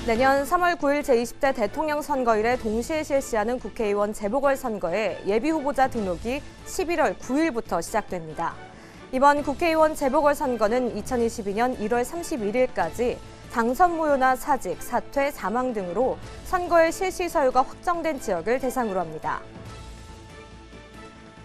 내년 3월 9일 제20대 대통령 선거일에 동시에 실시하는 국회의원 재보궐선거에 예비후보자 등록이 11월 9일부터 시작됩니다. 이번 국회의원 재보궐선거는 2022년 1월 31일까지 당선 무효나 사직, 사퇴, 사망 등으로 선거의 실시 사유가 확정된 지역을 대상으로 합니다.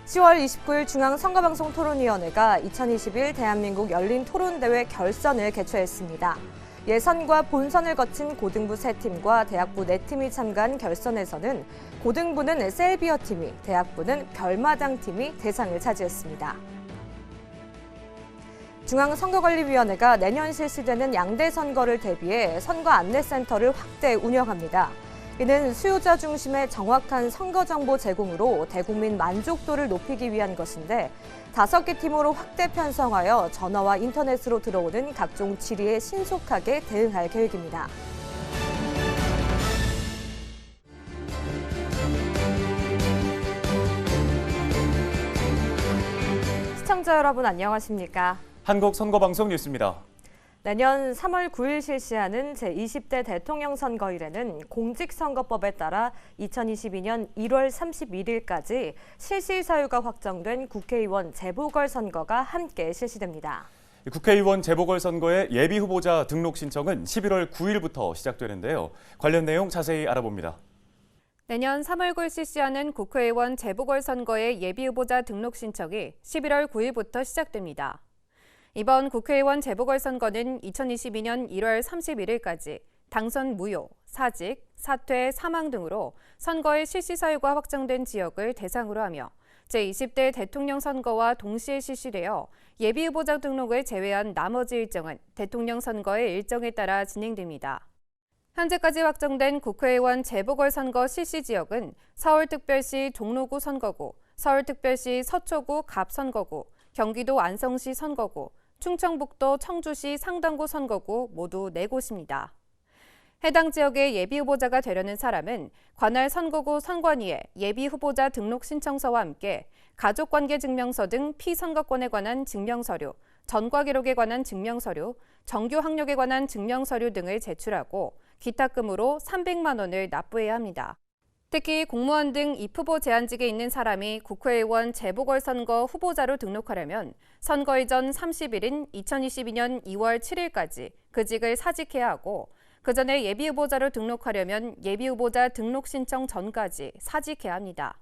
10월 29일 중앙선거방송토론위원회가 2021 대한민국 열린토론대회 결선을 개최했습니다. 예선과 본선을 거친 고등부 3팀과 대학부 4팀이 참가한 결선에서는 고등부는 셀비어 팀이, 대학부는 별마당 팀이 대상을 차지했습니다. 중앙선거관리위원회가 내년 실시되는 양대 선거를 대비해 선거 안내센터를 확대 운영합니다. 이는 수요자 중심의 정확한 선거 정보 제공으로 대국민 만족도를 높이기 위한 것인데 5개 팀으로 확대 편성하여 전화와 인터넷으로 들어오는 각종 질의에 신속하게 대응할 계획입니다. 시청자 여러분 안녕하십니까? 한국선거방송 뉴스입니다. 내년 3월 9일 실시하는 제20대 대통령 선거일에는 공직선거법에 따라 2022년 1월 31일까지 실시 사유가 확정된 국회의원 재보궐선거가 함께 실시됩니다. 국회의원 재보궐선거의 예비후보자 등록 신청은 11월 9일부터 시작되는데요. 관련 내용 자세히 알아봅니다. 내년 3월 9일 실시하는 국회의원 재보궐선거의 예비후보자 등록 신청이 11월 9일부터 시작됩니다. 이번 국회의원 재보궐선거는 2022년 1월 31일까지 당선 무효, 사직, 사퇴, 사망 등으로 선거의 실시 사유가 확정된 지역을 대상으로 하며 제20대 대통령 선거와 동시에 실시되어 예비후보자 등록을 제외한 나머지 일정은 대통령 선거의 일정에 따라 진행됩니다. 현재까지 확정된 국회의원 재보궐선거 실시 지역은 서울특별시 종로구 선거구, 서울특별시 서초구 갑선거구, 경기도 안성시 선거구, 충청북도 청주시 상당구 선거구 모두 4곳입니다. 해당 지역의 예비후보자가 되려는 사람은 관할 선거구 선관위에 예비후보자 등록 신청서와 함께 가족관계증명서 등 피선거권에 관한 증명서류, 전과기록에 관한 증명서류, 정규 학력에 관한 증명서류 등을 제출하고 기탁금으로 300만 원을 납부해야 합니다. 특히 공무원 등 입후보 제한직에 있는 사람이 국회의원 재보궐선거 후보자로 등록하려면 선거 이전 30일인 2022년 2월 7일까지 그 직을 사직해야 하고 그 전에 예비후보자로 등록하려면 예비후보자 등록 신청 전까지 사직해야 합니다.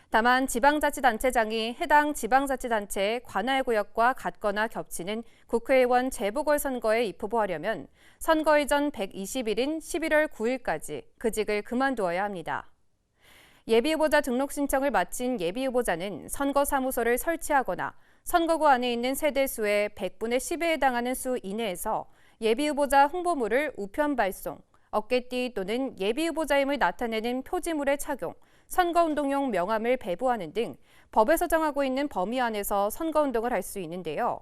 다만 지방자치단체장이 해당 지방자치단체의 관할구역과 같거나 겹치는 국회의원 재보궐선거에 입후보하려면 선거 이전 120일인 11월 9일까지 그 직을 그만두어야 합니다. 예비후보자 등록 신청을 마친 예비후보자는 선거사무소를 설치하거나 선거구 안에 있는 세대수의 100분의 10에 해당하는 수 이내에서 예비후보자 홍보물을 우편 발송, 어깨띠 또는 예비후보자임을 나타내는 표지물의 착용, 선거운동용 명함을 배부하는 등 법에서 정하고 있는 범위 안에서 선거운동을 할 수 있는데요.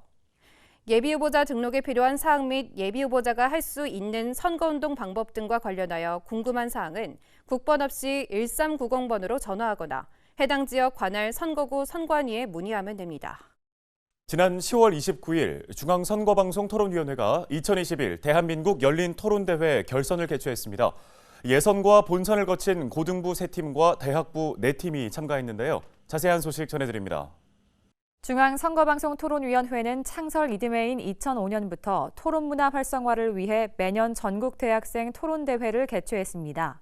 예비후보자 등록에 필요한 사항 및 예비후보자가 할 수 있는 선거운동 방법 등과 관련하여 궁금한 사항은 국번 없이 1390번으로 전화하거나 해당 지역 관할 선거구 선관위에 문의하면 됩니다. 지난 10월 29일 중앙선거방송토론위원회가 2021 대한민국 열린토론대회 결선을 개최했습니다. 예선과 본선을 거친 고등부 3팀과 대학부 4팀이 참가했는데요. 자세한 소식 전해드립니다. 중앙선거방송토론위원회는 창설 이듬해인 2005년부터 토론문화 활성화를 위해 매년 전국 대학생 토론대회를 개최했습니다.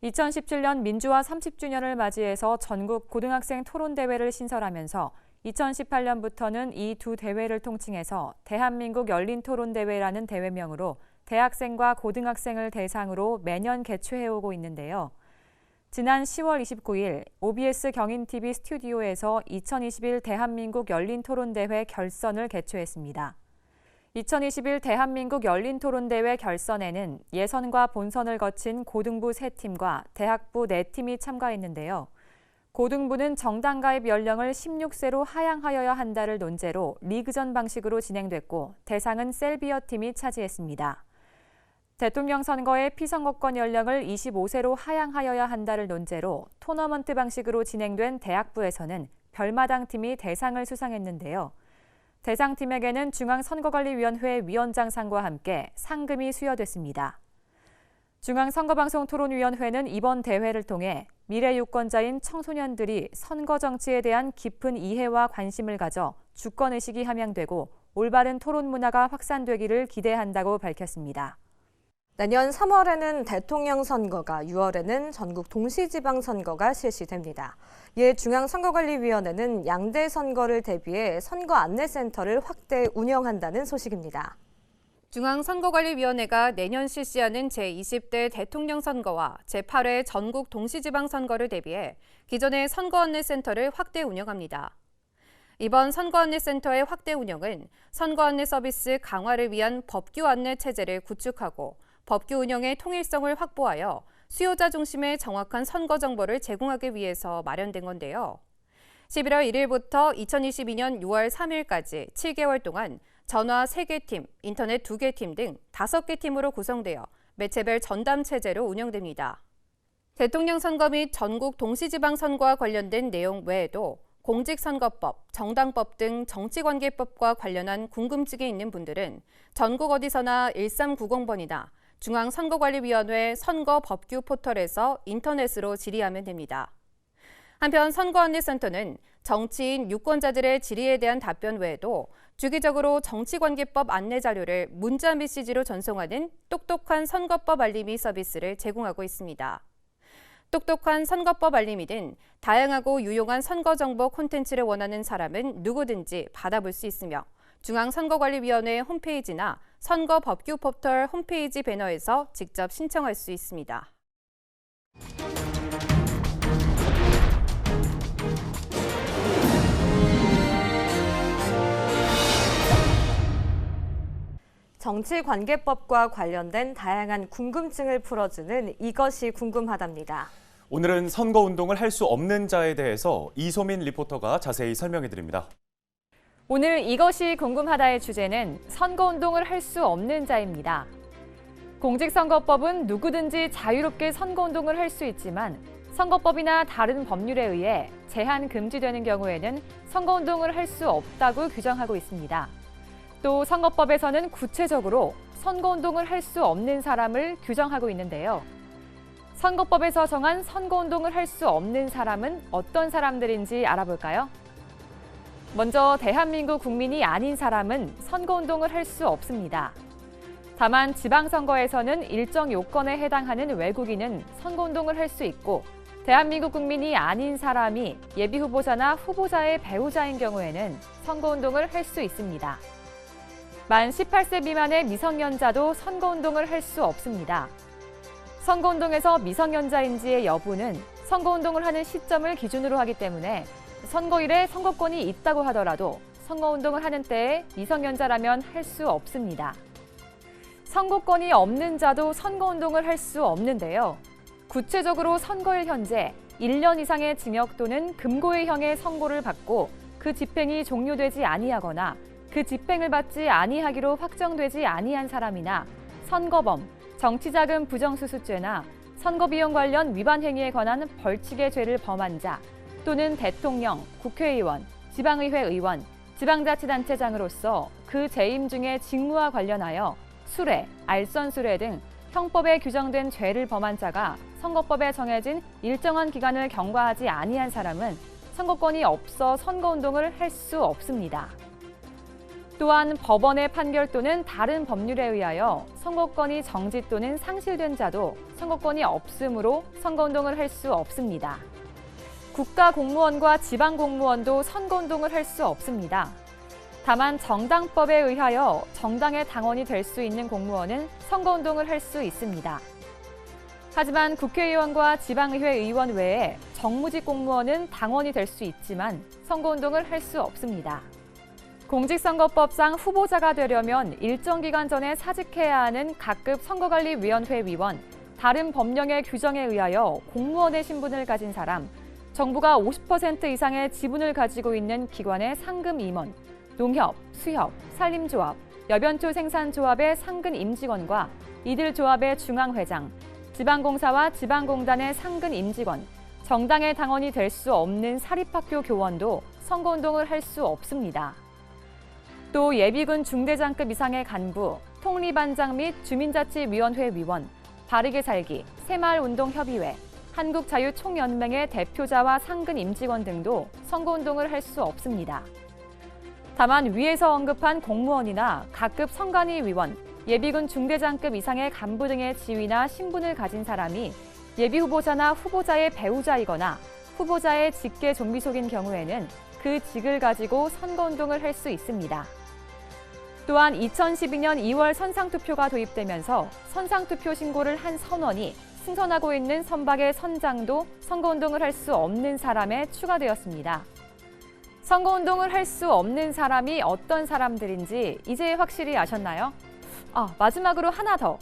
2017년 민주화 30주년을 맞이해서 전국 고등학생 토론대회를 신설하면서 2018년부터는 이 두 대회를 통칭해서 대한민국 열린토론대회라는 대회명으로 대학생과 고등학생을 대상으로 매년 개최해오고 있는데요. 지난 10월 29일 OBS 경인TV 스튜디오에서 2021 대한민국 열린토론대회 결선을 개최했습니다. 2021 대한민국 열린토론대회 결선에는 예선과 본선을 거친 고등부 3팀과 대학부 4팀이 참가했는데요. 고등부는 정당 가입 연령을 16세로 하향하여야 한다를 논제로 리그전 방식으로 진행됐고 대상은 셀비어 팀이 차지했습니다. 대통령 선거의 피선거권 연령을 25세로 하향하여야 한다를 논제로 토너먼트 방식으로 진행된 대학부에서는 별마당 팀이 대상을 수상했는데요. 대상팀에게는 중앙선거관리위원회 위원장상과 함께 상금이 수여됐습니다. 중앙선거방송토론위원회는 이번 대회를 통해 미래 유권자인 청소년들이 선거 정치에 대한 깊은 이해와 관심을 가져 주권의식이 함양되고 올바른 토론 문화가 확산되기를 기대한다고 밝혔습니다. 내년 3월에는 대통령 선거가, 6월에는 전국 동시지방선거가 실시됩니다. 이에 중앙선거관리위원회는 양대 선거를 대비해 선거 안내센터를 확대 운영한다는 소식입니다. 중앙선거관리위원회가 내년 실시하는 제20대 대통령 선거와 제8회 전국 동시지방선거를 대비해 기존의 선거안내센터를 확대 운영합니다. 이번 선거안내센터의 확대 운영은 선거안내 서비스 강화를 위한 법규 안내 체제를 구축하고 법규 운영의 통일성을 확보하여 수요자 중심의 정확한 선거 정보를 제공하기 위해서 마련된 건데요. 11월 1일부터 2022년 6월 3일까지 7개월 동안 전화 3개 팀, 인터넷 2개 팀 등 5개 팀으로 구성되어 매체별 전담 체제로 운영됩니다. 대통령 선거 및 전국 동시지방선거와 관련된 내용 외에도 공직선거법, 정당법 등 정치관계법과 관련한 궁금증이 있는 분들은 전국 어디서나 1390번이나 중앙선거관리위원회 선거법규 포털에서 인터넷으로 질의하면 됩니다. 한편 선거안내센터는 정치인, 유권자들의 질의에 대한 답변 외에도 주기적으로 정치관계법 안내 자료를 문자 메시지로 전송하는 똑똑한 선거법 알림이 서비스를 제공하고 있습니다. 똑똑한 선거법 알림이는 다양하고 유용한 선거정보 콘텐츠를 원하는 사람은 누구든지 받아볼 수 있으며 중앙선거관리위원회 홈페이지나 선거법규 포털 홈페이지 배너에서 직접 신청할 수 있습니다. 정치관계법과 관련된 다양한 궁금증을 풀어주는 이것이 궁금하답니다. 오늘은 선거운동을 할 수 없는 자에 대해서 이소민 리포터가 자세히 설명해드립니다. 오늘 이것이 궁금하다의 주제는 선거운동을 할 수 없는 자입니다. 공직선거법은 누구든지 자유롭게 선거운동을 할 수 있지만 선거법이나 다른 법률에 의해 제한 금지되는 경우에는 선거운동을 할 수 없다고 규정하고 있습니다. 또 선거법에서는 구체적으로 선거운동을 할 수 없는 사람을 규정하고 있는데요. 선거법에서 정한 선거운동을 할 수 없는 사람은 어떤 사람들인지 알아볼까요? 먼저 대한민국 국민이 아닌 사람은 선거운동을 할 수 없습니다. 다만 지방선거에서는 일정 요건에 해당하는 외국인은 선거운동을 할 수 있고 대한민국 국민이 아닌 사람이 예비후보자나 후보자의 배우자인 경우에는 선거운동을 할 수 있습니다. 만 18세 미만의 미성년자도 선거운동을 할 수 없습니다. 선거운동에서 미성년자인지의 여부는 선거운동을 하는 시점을 기준으로 하기 때문에 선거일에 선거권이 있다고 하더라도 선거운동을 하는 때에 미성년자라면 할 수 없습니다. 선거권이 없는 자도 선거운동을 할 수 없는데요. 구체적으로 선거일 현재 1년 이상의 징역 또는 금고의형의 선고를 받고 그 집행이 종료되지 아니하거나 그 집행을 받지 아니하기로 확정되지 아니한 사람이나 선거범, 정치자금 부정수수죄나 선거비용 관련 위반 행위에 관한 벌칙의 죄를 범한 자 또는 대통령, 국회의원, 지방의회 의원, 지방자치단체장으로서 그 재임 중에 직무와 관련하여 수뢰, 알선수뢰 등 형법에 규정된 죄를 범한 자가 선거법에 정해진 일정한 기간을 경과하지 아니한 사람은 선거권이 없어 선거운동을 할 수 없습니다. 또한 법원의 판결 또는 다른 법률에 의하여 선거권이 정지 또는 상실된 자도 선거권이 없으므로 선거운동을 할 수 없습니다. 국가공무원과 지방공무원도 선거운동을 할 수 없습니다. 다만 정당법에 의하여 정당의 당원이 될 수 있는 공무원은 선거운동을 할 수 있습니다. 하지만 국회의원과 지방의회 의원 외에 정무직 공무원은 당원이 될 수 있지만 선거운동을 할 수 없습니다. 공직선거법상 후보자가 되려면 일정 기간 전에 사직해야 하는 각급 선거관리위원회 위원, 다른 법령의 규정에 의하여 공무원의 신분을 가진 사람, 정부가 50% 이상의 지분을 가지고 있는 기관의 상금 임원, 농협, 수협, 산림조합, 여변초 생산조합의 상근 임직원과 이들 조합의 중앙회장, 지방공사와 지방공단의 상근 임직원, 정당의 당원이 될 수 없는 사립학교 교원도 선거운동을 할 수 없습니다. 또 예비군 중대장급 이상의 간부, 통리반장 및 주민자치위원회 위원, 바르게 살기, 새마을운동협의회, 한국자유총연맹의 대표자와 상근 임직원 등도 선거운동을 할 수 없습니다. 다만 위에서 언급한 공무원이나 각급 선관위 위원, 예비군 중대장급 이상의 간부 등의 지위나 신분을 가진 사람이 예비후보자나 후보자의 배우자이거나 후보자의 직계 좀비속인 경우에는 그 직을 가지고 선거운동을 할 수 있습니다. 또한 2012년 2월 선상투표가 도입되면서 선상투표 신고를 한 선원이 승선하고 있는 선박의 선장도 선거운동을 할 수 없는 사람에 추가되었습니다. 선거운동을 할 수 없는 사람이 어떤 사람들인지 이제 확실히 아셨나요? 마지막으로 하나 더.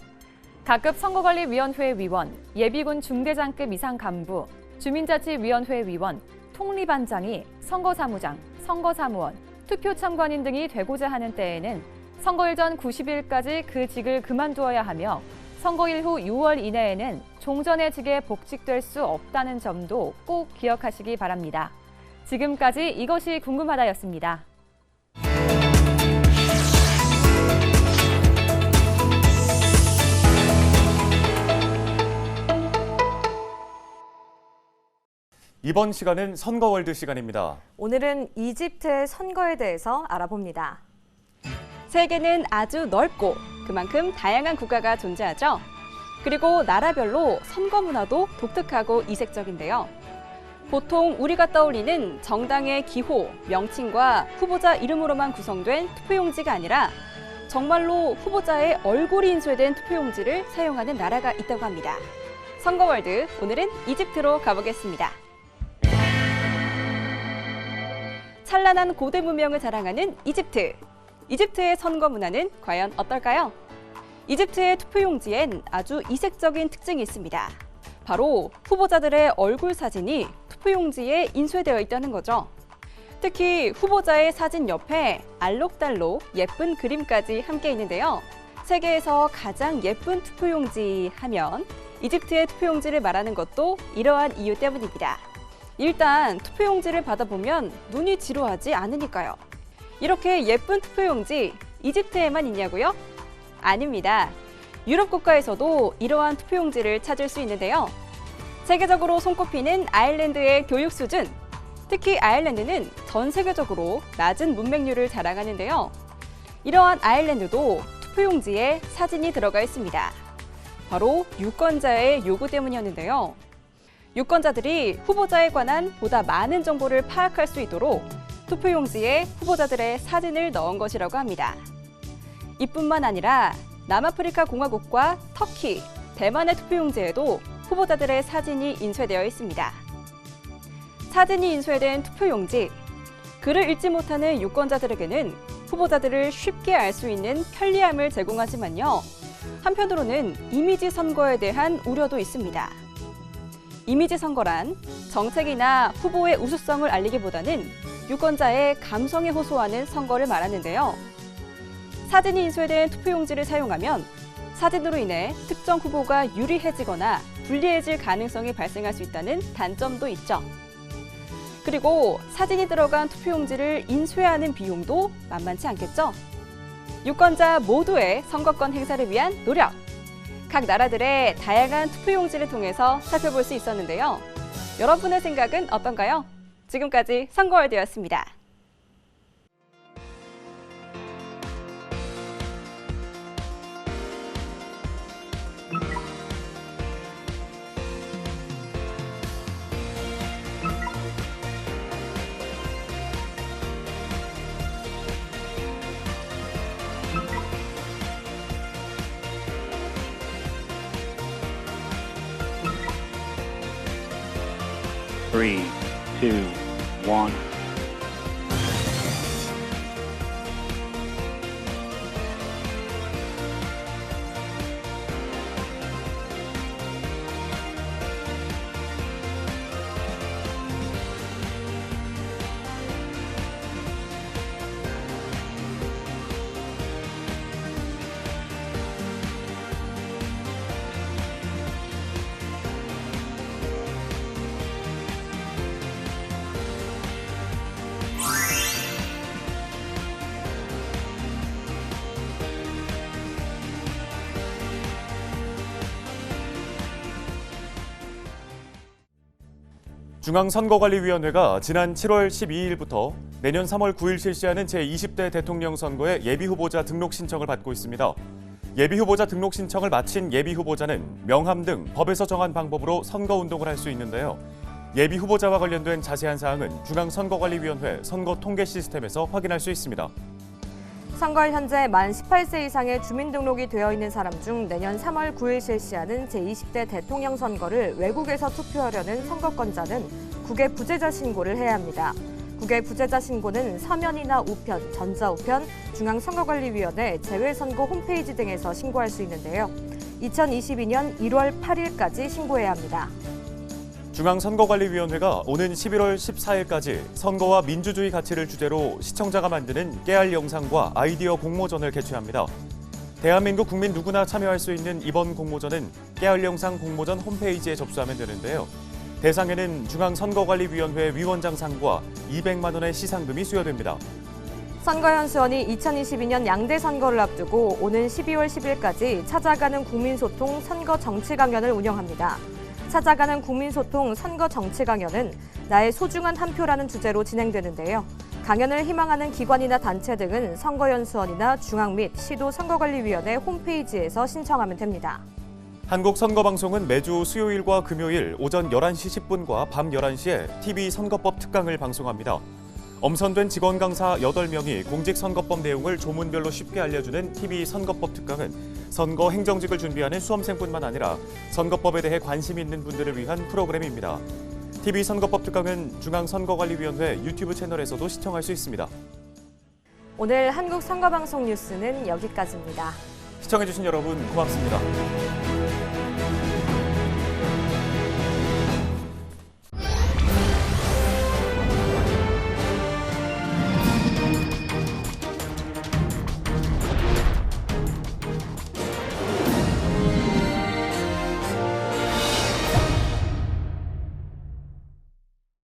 각급 선거관리위원회 위원, 예비군 중대장급 이상 간부, 주민자치위원회 위원, 통리반장이 선거사무장, 선거사무원, 투표참관인 등이 되고자 하는 때에는 선거일 전 90일까지 그 직을 그만두어야 하며 선거일 후 6월 이내에는 종전의 직에 복직될 수 없다는 점도 꼭 기억하시기 바랍니다. 지금까지 이것이 궁금하다였습니다. 이번 시간은 선거월드 시간입니다. 오늘은 이집트의 선거에 대해서 알아봅니다. 세계는 아주 넓고 그만큼 다양한 국가가 존재하죠. 그리고 나라별로 선거 문화도 독특하고 이색적인데요. 보통 우리가 떠올리는 정당의 기호, 명칭과 후보자 이름으로만 구성된 투표용지가 아니라 정말로 후보자의 얼굴이 인쇄된 투표용지를 사용하는 나라가 있다고 합니다. 선거월드, 오늘은 이집트로 가보겠습니다. 찬란한 고대 문명을 자랑하는 이집트. 이집트의 선거 문화는 과연 어떨까요? 이집트의 투표용지엔 아주 이색적인 특징이 있습니다. 바로 후보자들의 얼굴 사진이 투표용지에 인쇄되어 있다는 거죠. 특히 후보자의 사진 옆에 알록달록 예쁜 그림까지 함께 있는데요. 세계에서 가장 예쁜 투표용지 하면 이집트의 투표용지를 말하는 것도 이러한 이유 때문입니다. 일단 투표용지를 받아보면 눈이 지루하지 않으니까요. 이렇게 예쁜 투표용지 이집트에만 있냐고요? 아닙니다. 유럽 국가에서도 이러한 투표용지를 찾을 수 있는데요. 세계적으로 손꼽히는 아일랜드의 교육 수준, 특히 아일랜드는 전 세계적으로 낮은 문맹률을 자랑하는데요. 이러한 아일랜드도 투표용지에 사진이 들어가 있습니다. 바로 유권자의 요구 때문이었는데요. 유권자들이 후보자에 관한 보다 많은 정보를 파악할 수 있도록 투표용지에 후보자들의 사진을 넣은 것이라고 합니다. 이뿐만 아니라 남아프리카 공화국과 터키, 대만의 투표용지에도 후보자들의 사진이 인쇄되어 있습니다. 사진이 인쇄된 투표용지, 글을 읽지 못하는 유권자들에게는 후보자들을 쉽게 알 수 있는 편리함을 제공하지만요. 한편으로는 이미지 선거에 대한 우려도 있습니다. 이미지 선거란 정책이나 후보의 우수성을 알리기보다는 유권자의 감성에 호소하는 선거를 말하는데요. 사진이 인쇄된 투표용지를 사용하면 사진으로 인해 특정 후보가 유리해지거나 불리해질 가능성이 발생할 수 있다는 단점도 있죠. 그리고 사진이 들어간 투표용지를 인쇄하는 비용도 만만치 않겠죠? 유권자 모두의 선거권 행사를 위한 노력! 각 나라들의 다양한 투표용지를 통해서 살펴볼 수 있었는데요. 여러분의 생각은 어떤가요? 지금까지 선거월드였습니다. Three, two, one. 중앙선거관리위원회가 지난 7월 12일부터 내년 3월 9일 실시하는 제20대 대통령 선거의 예비후보자 등록 신청을 받고 있습니다. 예비후보자 등록 신청을 마친 예비후보자는 명함 등 법에서 정한 방법으로 선거운동을 할 수 있는데요. 예비후보자와 관련된 자세한 사항은 중앙선거관리위원회 선거통계 시스템에서 확인할 수 있습니다. 선거일 현재 만 18세 이상의 주민등록이 되어 있는 사람 중 내년 3월 9일 실시하는 제20대 대통령 선거를 외국에서 투표하려는 선거권자는 국외 부재자 신고를 해야 합니다. 국외 부재자 신고는 서면이나 우편, 전자우편, 중앙선거관리위원회 재외선거 홈페이지 등에서 신고할 수 있는데요. 2022년 1월 8일까지 신고해야 합니다. 중앙선거관리위원회가 오는 11월 14일까지 선거와 민주주의 가치를 주제로 시청자가 만드는 깨알 영상과 아이디어 공모전을 개최합니다. 대한민국 국민 누구나 참여할 수 있는 이번 공모전은 깨알 영상 공모전 홈페이지에 접수하면 되는데요. 대상에는 중앙선거관리위원회 위원장상과 200만 원의 시상금이 수여됩니다. 선거연수원이 2022년 양대 선거를 앞두고 오는 12월 10일까지 찾아가는 국민소통 선거 정치 강연을 운영합니다. 찾아가는 국민소통 선거 정치 강연은 나의 소중한 한 표라는 주제로 진행되는데요. 강연을 희망하는 기관이나 단체 등은 선거연수원이나 중앙 및 시도 선거관리위원회 홈페이지에서 신청하면 됩니다. 한국선거방송은 매주 수요일과 금요일 오전 11시 10분과 밤 11시에 TV 선거법 특강을 방송합니다. 엄선된 직원 강사 8명이 공직선거법 내용을 조문별로 쉽게 알려주는 TV 선거법 특강은 선거 행정직을 준비하는 수험생뿐만 아니라 선거법에 대해 관심 있는 분들을 위한 프로그램입니다. TV 선거법 특강은 중앙선거관리위원회 유튜브 채널에서도 시청할 수 있습니다. 오늘 한국선거방송 뉴스는 여기까지입니다. 시청해주신 여러분 고맙습니다.